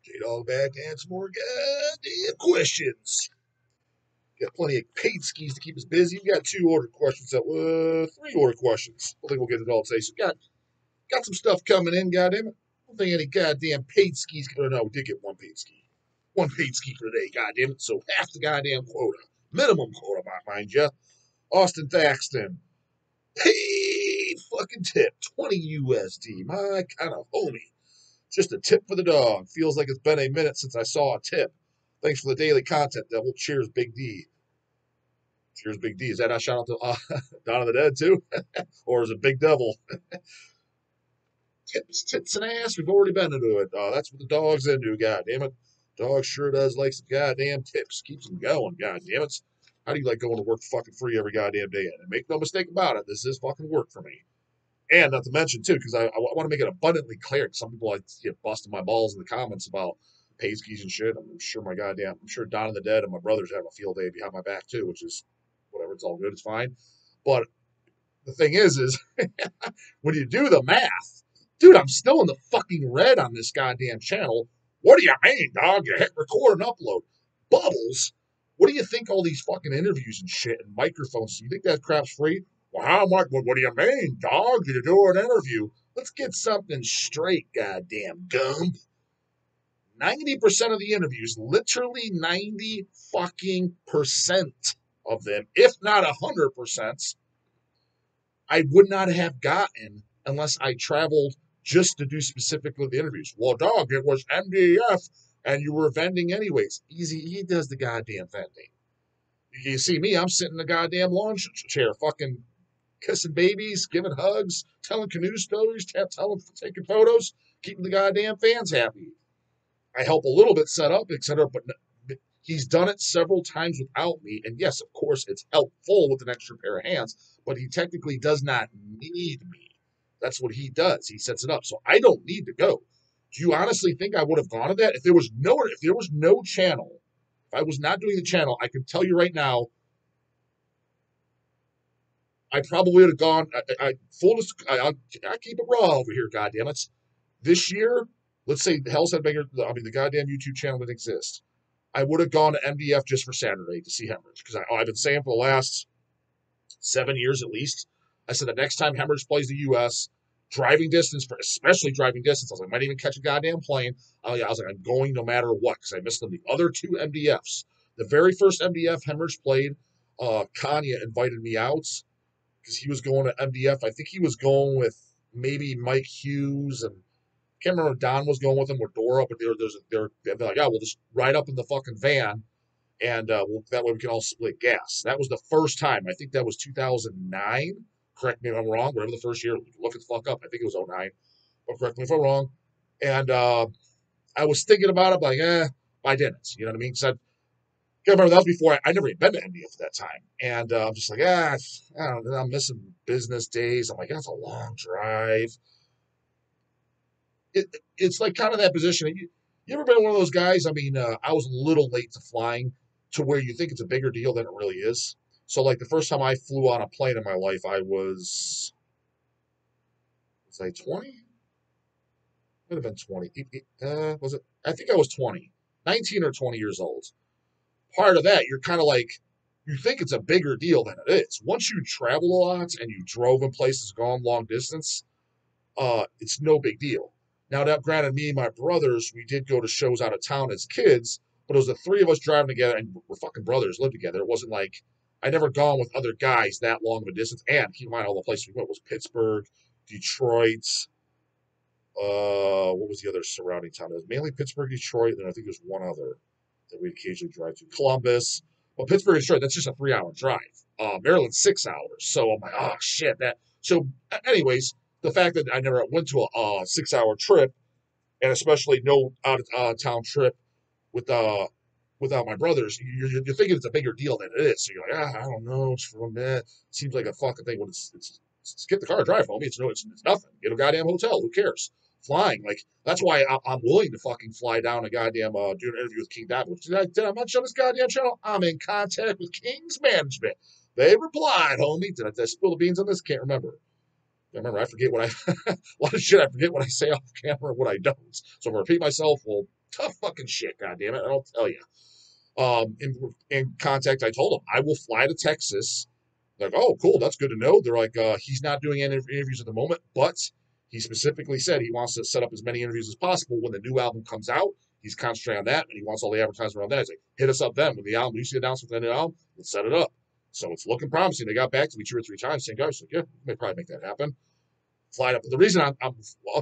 J-Dawg back to answer more goddamn questions. Got plenty of paid skis to keep us busy. We got 2 order questions, 3 order questions. I think we'll get it all today. So got some stuff coming in, goddamn it. I don't think any goddamn paid skis. No, we did get 1 paid ski. 1 paid ski for today, goddamn it. So half the goddamn quota. Minimum quota, mind you. Austin Thaxton. Paid fucking tip. 20 USD. My kind of homie. Just a tip for the dog. Feels like it's been a minute since I saw a tip. Thanks for the daily content, Devil. Cheers, Big D. Cheers, Big D. Is that a shout out to Dawn of the Dead, too? Or is it Big Devil? Tips, tits, and ass. We've already been into it. That's what the dog's into, God damn it. Dog sure does like some goddamn tips. Keeps them going, God damn it. How do you like going to work fucking free every goddamn day? And make no mistake about it, this is fucking work for me. And not to mention, too, because I want to make it abundantly clear. Some people like get busting my balls in the comments about pay skis and shit. I'm sure I'm sure Dawn of the Dead and my brothers have a field day behind my back, too, which is whatever. It's all good. It's fine. But the thing is when you do the math, dude, I'm still in the fucking red on this goddamn channel. What do you mean, dog? You hit record and upload. Bubbles? What do you think all these fucking interviews and shit and microphones? Do you think that crap's free? Well, how much? What do you mean, dog? Did you do an interview? Let's get something straight, goddamn gump. 90% of the interviews, literally 90 fucking percent of them, if not 100%, I would not have gotten unless I traveled just to do specifically the interviews. Well, dog, it was MDF and you were vending anyways. Easy, he does the goddamn vending. You see me, I'm sitting in the goddamn lawn chair, fucking kissing babies, giving hugs, telling canoe stories, taking photos, keeping the goddamn fans happy. I help a little bit set up, etc., but he's done it several times without me. And yes, of course, it's helpful with an extra pair of hands, but he technically does not need me. That's what he does. He sets it up. So I don't need to go. Do you honestly think I would have gone to that? If there was no channel, if I was not doing the channel, I can tell you right now, I probably would have gone. I keep it raw over here, goddammit. This year, let's say Hell's had bigger. I mean, the goddamn YouTube channel didn't exist. I would have gone to MDF just for Saturday to see Hemorrhage because I've been saying for the last 7 years at least. I said the next time Hemorrhage plays the U.S., driving distance, especially driving distance, I was like, I might even catch a goddamn plane. I was like, I'm going no matter what because I missed them. The other 2 MDFs, the very first MDF Hemorrhage played, Kanye invited me out because he was going to MDF. I think he was going with maybe Mike Hughes and I can't remember if Don was going with him or Dora, but they're like, yeah, we'll just ride up in the fucking van and that way we can all split gas. That was the first time. I think that was 2009. Correct me if I'm wrong. Whatever the first year, look it the fuck up. I think it was 2009. But correct me if I'm wrong. And I was thinking about it, like, I didn't. You know what I mean? Because I can't remember, that was before I never even been to India at that time. And I'm just like, I don't know, I'm missing business days. I'm like, that's a long drive. It's like kind of that position. You ever been one of those guys? I mean, I was a little late to flying to where you think it's a bigger deal than it really is. So, like the first time I flew on a plane in my life, was I 20? Would have been 20. Was it? I think I was 20, 19 or 20 years old. Part of that, you're kind of like, you think it's a bigger deal than it is. Once you travel a lot and you drove in places, gone long distance, it's no big deal. Now, that granted, me and my brothers, we did go to shows out of town as kids, but it was the 3 of us driving together, and we're fucking brothers, lived together. It wasn't like I never gone with other guys that long of a distance. And keep in mind, all the places we went was Pittsburgh, Detroit. What was the other surrounding town? It was mainly Pittsburgh, Detroit, and then I think there's one other that we occasionally drive to, Columbus. Well, Pittsburgh, Detroit, that's just a 3-hour drive. Maryland, 6 hours. So I'm like, oh shit, that. So, anyways, the fact that I never went to a 6-hour trip, and especially no out of town trip with without my brothers, you're thinking it's a bigger deal than it is. So you're like, I don't know, it's from that. Seems like a fucking thing. When it's get the car, drive, homie. It's nothing. Get a goddamn hotel. Who cares? Flying, like that's why I'm willing to fucking fly down a goddamn do an interview with King David. Did I mention on this goddamn channel? I'm in contact with King's management. They replied, homie. Did I spill the beans on this? Can't remember. remember, I forget what a lot of shit I forget what I say off camera and what I don't. So if I repeat myself, well, tough fucking shit, goddammit, I'll tell you. In contact, I told him I will fly to Texas. Like, oh, cool, that's good to know. They're like, he's not doing any interviews at the moment, but he specifically said he wants to set up as many interviews as possible when the new album comes out. He's concentrating on that, and he wants all the advertising around that. He's like, hit us up then when the album. You see the announcement for the new album, let's set it up. So it's looking promising. They got back to me 2 or 3 times, saying, guys, like, yeah, we may probably make that happen. Fly up. But the reason I'm up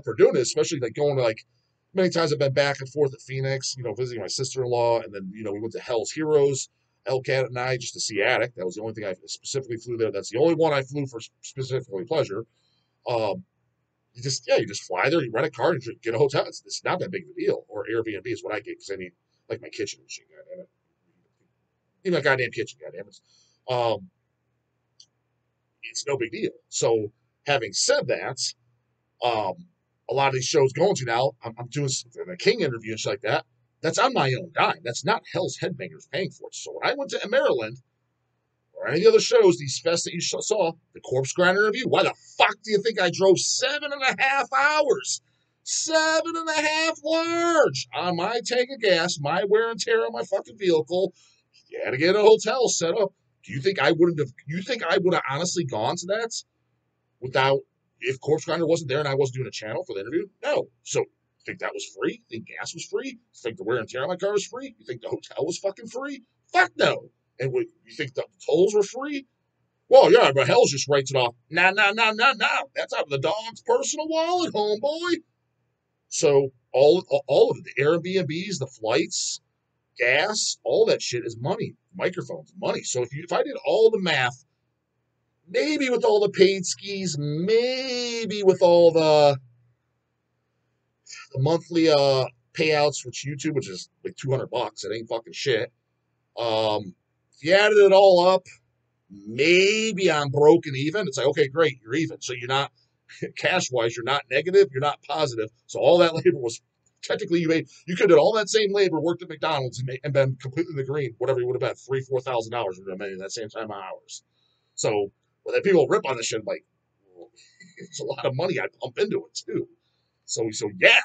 for doing this, especially like going to like many times I've been back and forth at Phoenix, visiting my sister-in-law, and then we went to Hell's Heroes, Elcat and I, just to see Attic. That was the only thing I specifically flew there. That's the only one I flew for specifically pleasure. Um, you just fly there, you rent a car, and get a hotel. It's not that big of a deal. Or Airbnb is what I get because I need like my kitchen and shit. Goddamn it, need my goddamn kitchen. Goddamn it. It's no big deal. So having said that, um, a lot of these shows going to now, I'm doing a King interview and shit like that. That's on my own dime. That's not Hell's Headbangers paying for it. So when I went to Maryland or any of the other shows, these fests that you saw, the Corpse Grinder interview, why the fuck do you think I drove 7.5 hours? 7.5 large on my tank of gas, my wear and tear on my fucking vehicle. You had to get a hotel set up. Do you think I wouldn't have? You think I would have honestly gone to that without if Corpse Grinder wasn't there and I wasn't doing a channel for the interview? No. So you think that was free? You think gas was free? You think the wear and tear on my car was free? You think the hotel was fucking free? Fuck no. And you think the tolls were free? Well, yeah, but Hell's just writes it off. Nah. That's out of the dog's personal wallet, homeboy. So all of it, the Airbnbs, the flights, gas, all that shit is money. Microphones, money. So if I did all the math, maybe with all the paid skis, maybe with all the monthly payouts which YouTube, which is like $200, it ain't fucking shit. If you added it all up, maybe I'm broken even. It's like, okay, great, you're even. So you're not cash wise, you're not negative, you're not positive. So all that labor was technically you could have did all that same labor, worked at McDonald's and been completely in the green, whatever it would have been, $3,000-4,000 would have been in that same time of hours. So when people rip on this shit, like, well, it's a lot of money I pump into it too. So yeah,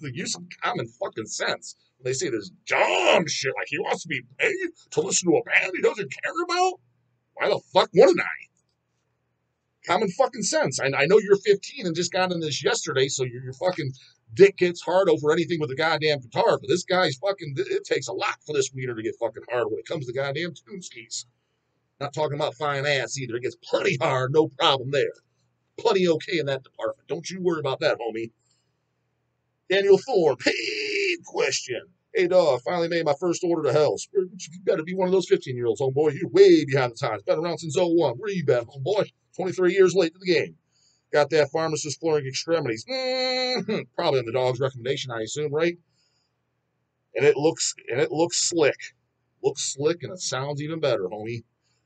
use some common fucking sense. When they say this dumb shit, like he wants to be paid to listen to a band he doesn't care about, why the fuck wouldn't I? Common fucking sense. I know you're 15 and just got in this yesterday, so your fucking dick gets hard over anything with a goddamn guitar. But this guy's fucking, it takes a lot for this wiener to get fucking hard when it comes to goddamn tune skis. Not talking about fine ass either. It gets plenty hard, no problem there. Plenty okay in that department. Don't you worry about that, homie. Daniel Thorne, paid question. Hey, dog, finally made my first order to Hell's. You better be one of those 15-year-olds, homeboy. You're way behind the times. Been around since '01. Where you been, homeboy? 23 years late to the game. Got that pharmacist flooring extremities. Probably on the dog's recommendation, I assume, right? And it looks slick. Looks slick, and it sounds even better, homie.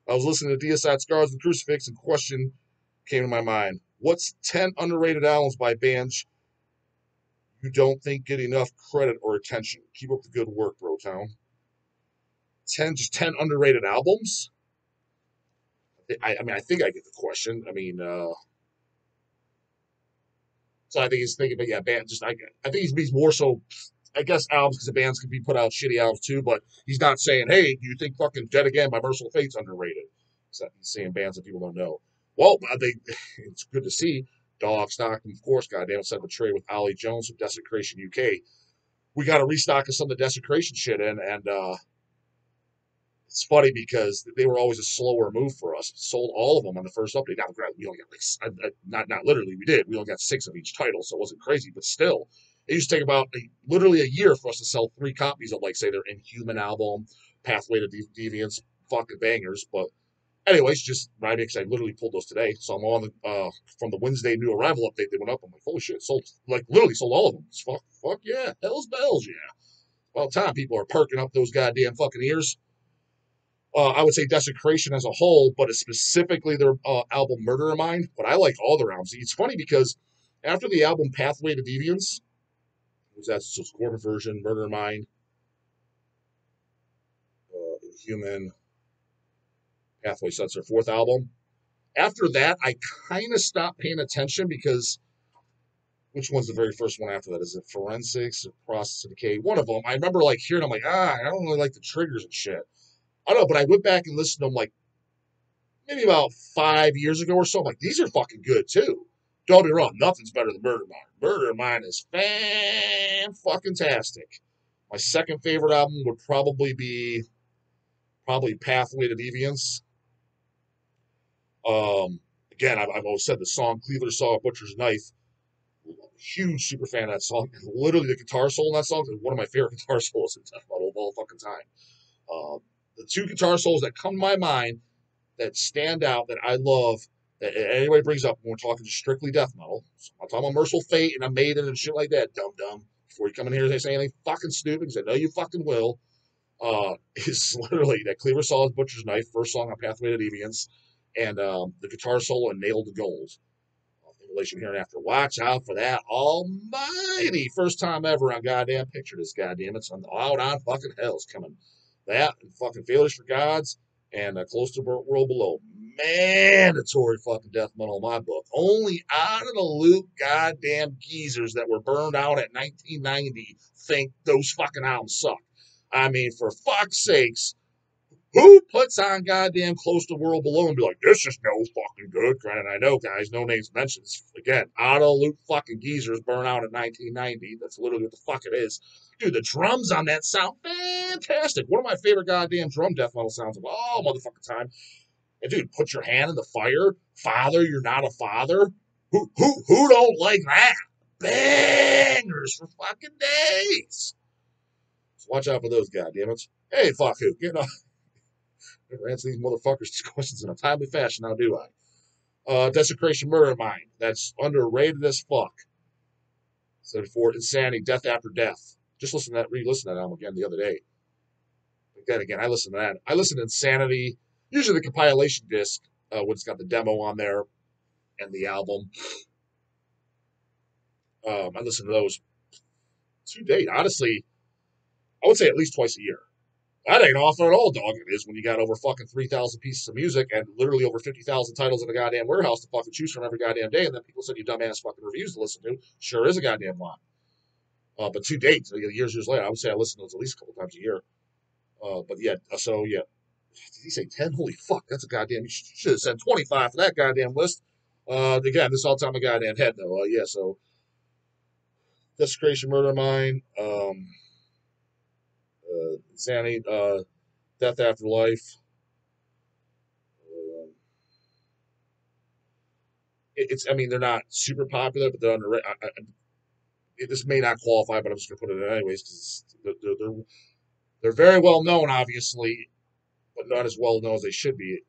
I was listening to Deicide Scars and Crucifix, and question came to my mind. What's 10 underrated albums by bands you don't think get enough credit or attention? Keep up the good work, Bro Town. 10 underrated albums? I mean, I think I get the question. I mean, so I think he's thinking, but yeah, band. I think he's more so. I guess albums because the bands can be put out shitty albums too, but he's not saying, "Hey, do you think fucking Dead Again by Merciful Fate's underrated?" So he's saying bands that people don't know. Well, I think it's good to see Dawg, Stockton, of course. Goddamn, set the trade with Ollie Jones from Desecration UK. We got to restock of some of the Desecration shit in, and it's funny because they were always a slower move for us. We sold all of them on the first update. Now, we only got like not literally, we did. We only got 6 of each title, so it wasn't crazy, but still, it used to take about literally a year for us to sell 3 copies of, like, say, their Inhuman album, Pathway to Deviance, fucking bangers. But anyways, just right because I literally pulled those today, so I'm on the from the Wednesday new arrival update. They went up. I'm like, holy shit, sold literally sold all of them. Fuck yeah, hell's bells, yeah. About time people are perking up those goddamn fucking ears. I would say Desecration as a whole, but it's specifically their album Murder in Mind. But I like all their albums. It's funny because after the album Pathway to Deviance, was that so Scorpion version, Murder in Mind, Inhuman, Pathway, so that's their 4th album. After that, I kind of stopped paying attention because which one's the very first one after that? Is it Forensics or Process of Decay? One of them. I remember like hearing, I'm like, I don't really like the triggers and shit. I don't know, but I went back and listened to them like maybe about 5 years ago or so. I'm like, these are fucking good too. Don't be wrong, nothing's better than Murder Mine. Murder Mine is fan fucking tastic. My second favorite album would probably be Pathway to Deviance. Again, I've always said the song Cleaver Saw a Butcher's Knife. Huge super fan of that song. Literally, the guitar solo in that song is one of my favorite guitar solos in death metal of all fucking time. The two guitar solos that come to my mind that stand out that I love that anybody brings up when we're talking just strictly death metal. So I'm talking about Merciful Fate and a Maiden and shit like that. Dumb. Before you come in here and say anything fucking stupid, because I know you fucking will. Is literally that Cleaver Saw's Butcher's Knife, first song on Pathway to Deviance, and the guitar solo in Nailed to Gold. In relation here and after. Watch out for that almighty first time ever on goddamn Picture This, goddamn it's on out on fucking hell's coming. That and fucking Failures for Gods and Close to World Below. Mandatory fucking death metal in my book. Only out of the loop goddamn geezers that were burned out at 1990 think those fucking albums suck. I mean, for fuck's sakes, who puts on goddamn Close to World Below and be like, this is no fucking good? Granted, I know, guys, no names mentioned. Again, out of loop fucking geezers burn out in 1990. That's literally what the fuck it is. Dude, the drums on that sound fantastic. One of my favorite goddamn drum death metal sounds of all motherfucking time. And dude, put your hand in the fire. Father, you're not a father. Who don't like that? Bangers for fucking days. So watch out for those, goddammits. Hey, fuck who? Get off. Never answer these motherfuckers' questions in a timely fashion, now do I? Desecration Murder Mine. That's underrated as fuck. So for Insanity, Death After Death. Just re-listen to that album again the other day. Again, I listen to that. I listen to Insanity, usually the compilation disc, when it's got the demo on there and the album. I listen to those to date. Honestly, I would say at least twice a year. That ain't often at all, dog. It is when you got over fucking 3,000 pieces of music and literally over 50,000 titles in a goddamn warehouse to fucking choose from every goddamn day, and then people send you dumbass fucking reviews to listen to. Sure is a goddamn lot. But to date, years later, I would say I listen to those at least a couple times a year. But yeah, so yeah. Did he say 10? Holy fuck, that's a goddamn. You should have said 25 for that goddamn list. Again, this all time my goddamn head, though. Yeah, so Desecration, Murder Mine, Insanity, Death After Life. I mean, they're not super popular, but they're underrated. This may not qualify, but I'm just going to put it in anyways because they're very well known, obviously, but not as well known as they should be.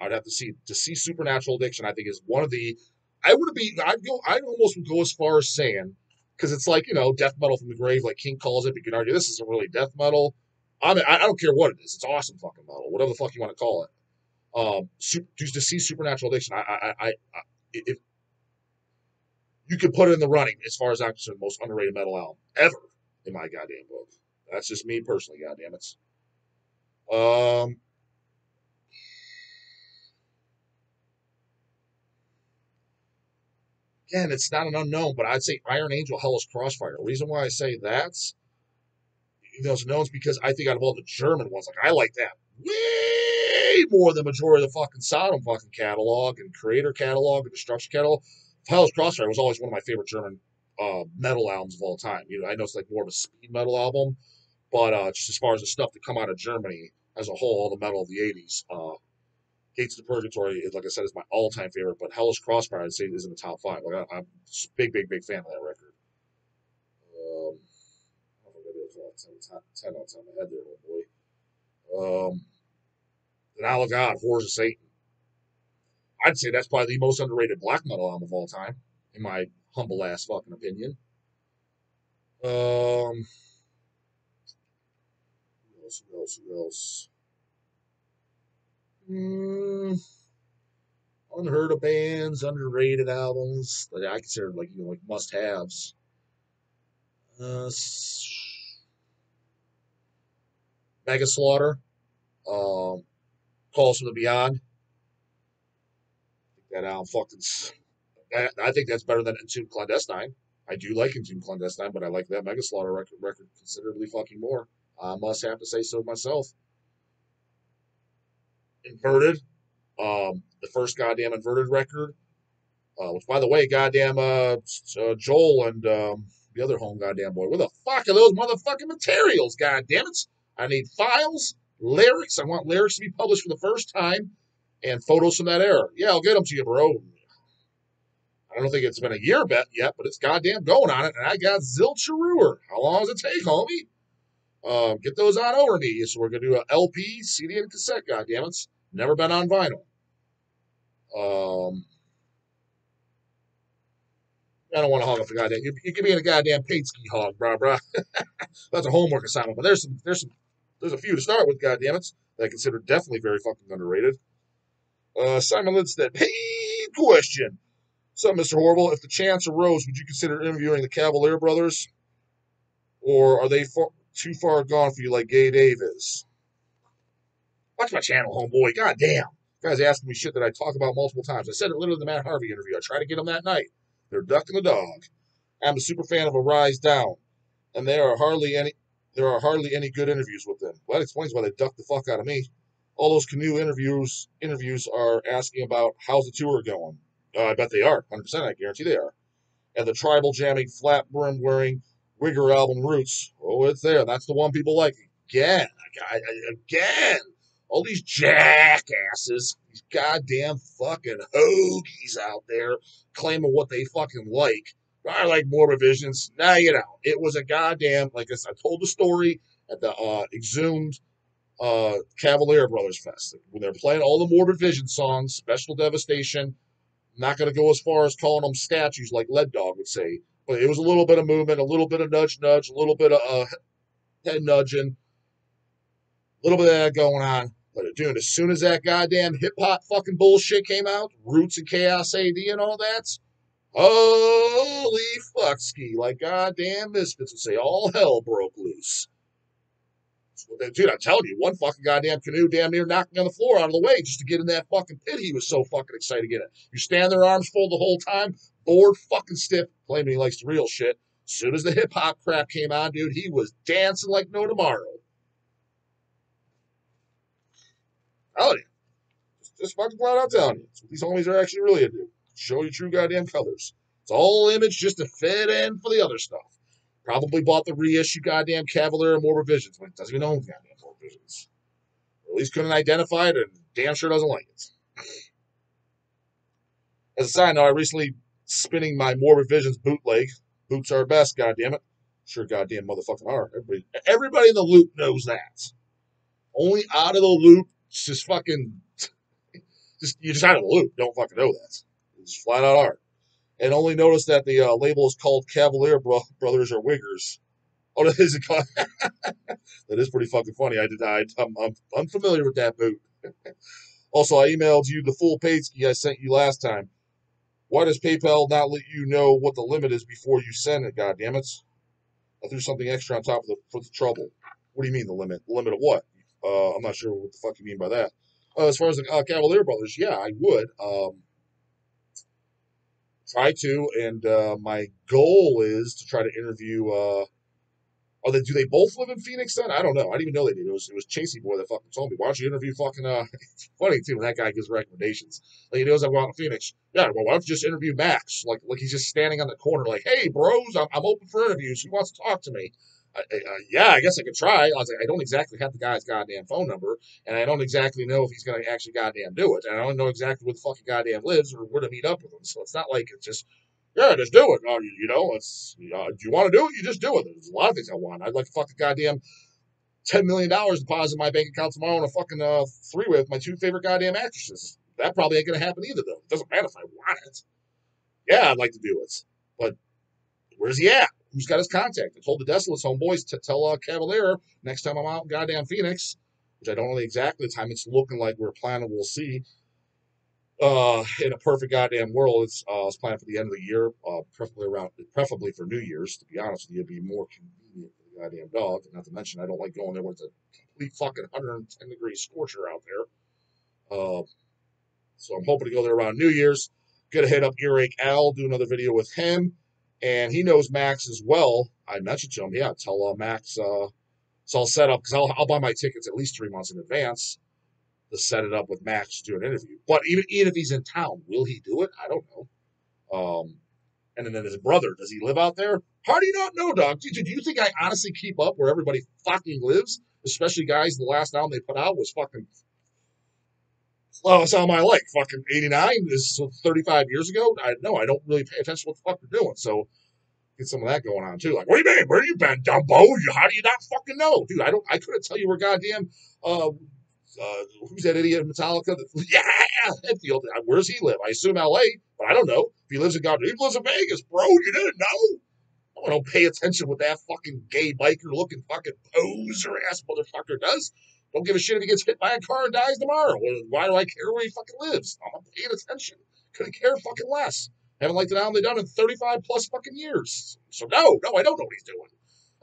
I'd have to see Supernatural Addiction. I think is one of the. I almost would go as far as saying because it's like death metal from the grave, like King calls it. But you can argue this isn't really death metal. I don't care what it is. It's awesome fucking metal, whatever the fuck you want to call it. To see Supernatural Addiction, if you could put it in the running as far as I'm concerned, most underrated metal album ever in my goddamn book. That's just me personally, goddamn it. Again, it's not an unknown, but I'd say Iron Angel, Hellish Crossfire. The reason why I say that's those knowns because I think out of all the German ones, like I like that way more than the majority of the fucking Sodom fucking catalog and Creator catalog and Destruction catalog. Hellish Crossfire was always one of my favorite German metal albums of all time. I know it's like more of a speed metal album, but just as far as the stuff that come out of Germany as a whole, all the metal of the '80s, Gates to Purgatory, like I said, is my all-time favorite. But Hellish Crossfire, I'd say, is in the top five. Like I'm a big fan of that record. I don't know if I got 10 on top of my head there, little boy. Denial of God, Horrors of Satan. I'd say that's probably the most underrated black metal album of all time, in my humble ass fucking opinion. Who else? Unheard of bands, underrated albums that I consider like must haves. Mega Slaughter, Calls from the Beyond. That fucking. I think that's better than Entombed Clandestine. I do like Entombed Clandestine, but I like that Mega Slaughter record considerably fucking more. I must have to say so myself. Inverted, the first goddamn Inverted record, which by the way, goddamn Joel and the other home goddamn boy, where the fuck are those motherfucking materials? Goddamn it! I need files, lyrics. I want lyrics to be published for the first time, and photos from that era. Yeah, I'll get them to you, bro. I don't think it's been a year yet, but it's goddamn going on it, and I got zilch-a-rooer. How long does it take, homie? Get those on over to me. So we're gonna do a LP, CD, and cassette. Goddamn it! Never been on vinyl. I don't want to hog up the goddamn. You can be in a goddamn paid ski hog, brah. That's a homework assignment. But there's a few to start with. Goddamn it, that I consider definitely very fucking underrated. Simon Lindstedt, paid question. So, Mr. Horrible, if the chance arose, would you consider interviewing the Cavalier brothers, or are they too far gone for you, like Gay Dave is? Watch my channel, homeboy. Goddamn, guys asking me shit that I talk about multiple times. I said it literally in the Matt Harvey interview. I tried to get them that night. They're ducking the dog. I'm a super fan of A Rise Down, and there are hardly any good interviews with them. Well, that explains why they ducked the fuck out of me. All those canoe interviews are asking about how's the tour going. I bet they are, 100%. I guarantee they are. And the tribal jamming, flat brim wearing Wigger album Roots. Oh, it's there. That's the one people like. Again, again. All these jackasses, these goddamn fucking hoagies out there claiming what they fucking like. I like Morbid Visions. Nah, you know, it was a goddamn, like I told the story at the Exhumed Cavalier Brothers Fest. When they're playing all the Morbid Vision songs, Special Devastation, not going to go as far as calling them statues like Lead Dog would say, but it was a little bit of movement, a little bit of nudge, a little bit of head nudging, a little bit of that going on. But dude, as soon as that goddamn hip hop fucking bullshit came out, Roots and Chaos AD and all that, holy fuck ski, like goddamn misfits would say, all hell broke loose. Dude, I'm telling you, one fucking goddamn canoe damn near knocked me on the floor out of the way just to get in that fucking pit. He was so fucking excited to get it. You stand there, arms folded the whole time, bored, fucking stiff, claiming he likes the real shit. As soon as the hip hop crap came on, dude, he was dancing like no tomorrow. Telling you. Just fucking flat out telling you. That's what these homies are actually really into. Show your true goddamn colors. It's all image just to fit in for the other stuff. Probably bought the reissue goddamn Cavalier and Morbid Visions, but it doesn't even own goddamn Morbid Visions. Or at least couldn't identify it, and damn sure doesn't like it. As a side note, I recently spinning my Morbid Visions bootleg. Boots are best, goddammit. Sure goddamn motherfucking are. Everybody in the loop knows that. Only out of the loop, just fucking you're just out of the loop. Don't fucking know that. It's flat out art. And only notice that the label is called Cavalier Brothers or Wiggers. Oh, that is called. That is pretty fucking funny. I'm unfamiliar with that boot. Also, I emailed you the full paid ski I sent you last time. Why does PayPal not let you know what the limit is before you send it? Goddammit! I threw something extra on top of for the trouble. What do you mean the limit? The limit of what? I'm not sure what the fuck you mean by that. As far as the Cavalier Brothers, yeah, I would. Try to, and my goal is to try to interview. Do they both live in Phoenix then? I don't know. I didn't even know they did. It was Chasey Boy that fucking told me. Why don't you interview fucking it's funny too when that guy gives recommendations. Like he knows I'm going to Phoenix. Yeah, well, why don't you just interview Max? Like he's just standing on the corner, like, hey bros, I'm open for interviews. Who wants to talk to me? Yeah, I guess I could try. I was like, I don't exactly have the guy's goddamn phone number, and I don't exactly know if he's going to actually goddamn do it, and I don't know exactly where the fucking goddamn lives or where to meet up with him. So it's not like it's just, yeah, just do it. It's do you want to do it? You just do it. There's a lot of things I want. I'd like to fucking goddamn $10 million deposit in my bank account tomorrow on a fucking three-way with my two favorite goddamn actresses. That probably ain't going to happen either, though. It doesn't matter if I want it. Yeah, I'd like to do it, but where's he at? Who's got his contact? I told the Desolates homeboys to tell Cavalier next time I'm out in goddamn Phoenix, which I don't know exactly the time it's looking like we're planning. We'll see. In a perfect goddamn world, I was planning for the end of the year, preferably for New Year's. To be honest with you, it'd be more convenient for the goddamn dog. Not to mention, I don't like going there when it's a complete fucking 110-degree scorcher out there. So I'm hoping to go there around New Year's. Gonna hit up Earache Al, do another video with him. And he knows Max as well. I mentioned to him, yeah, tell Max, so I'll set up, because I'll buy my tickets at least 3 months in advance to set it up with Max to do an interview. But even if he's in town, will he do it? I don't know. And then his brother, does he live out there? How do you not know, Dog? Do you think I honestly keep up where everybody fucking lives? Especially guys, the last album they put out was fucking, well, that's all my like. Fucking 89 is 35 years ago. I don't really pay attention to what the fuck they're doing. So get some of that going on too. Like, what do you mean? Where you been, Dumbo? How do you not fucking know? Dude, I couldn't tell you where goddamn, who's that idiot in Metallica? Yeah, Hetfield. Where's he live? I assume LA, but I don't know. If he lives in he lives in Vegas, bro. You didn't know? I don't pay attention what that fucking gay biker looking fucking poser ass motherfucker does. Don't give a shit if he gets hit by a car and dies tomorrow. Why do I care where he fucking lives? I'm not paying attention. Couldn't care fucking less. Haven't liked the album they've done in 35 plus fucking years. So no, I don't know what he's doing.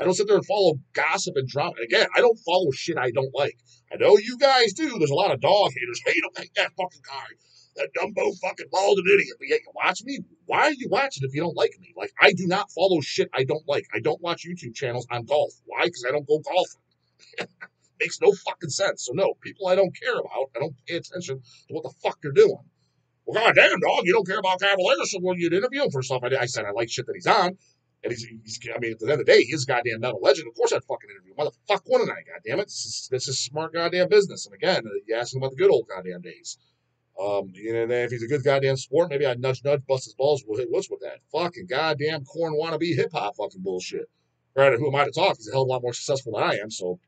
I don't sit there and follow gossip and drama. Again, I don't follow shit I don't like. I know you guys do. There's a lot of dog haters. Hey, don't hate that fucking guy. That Dumbo fucking balding idiot. But yet you watch me? Why are you watching if you don't like me? Like, I do not follow shit I don't like. I don't watch YouTube channels on golf. Why? Because I don't go golfing. Makes no fucking sense. So no, people I don't care about, I don't pay attention to what the fuck they're doing. Well, goddamn, dog, you don't care about Cavaliers, so when you'd interview him for stuff, I said I like shit that he's on. And I mean, at the end of the day, he's a goddamn metal legend. Of course I'd fucking interview him. Why the fuck wouldn't I, goddamn it? This is smart goddamn business. And again, you ask him about the good old goddamn days. If he's a good goddamn sport, maybe I'd nudge, bust his balls. What's with that? Fucking goddamn corn wannabe hip hop fucking bullshit. Granted, who am I to talk? He's a hell of a lot more successful than I am, so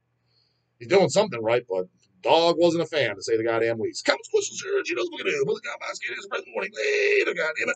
he's doing something right, but Dog wasn't a fan, to say the goddamn least. Comments, questions, urge, you know what we're gonna do. With the goddamn basket is present morning later, goddamn it.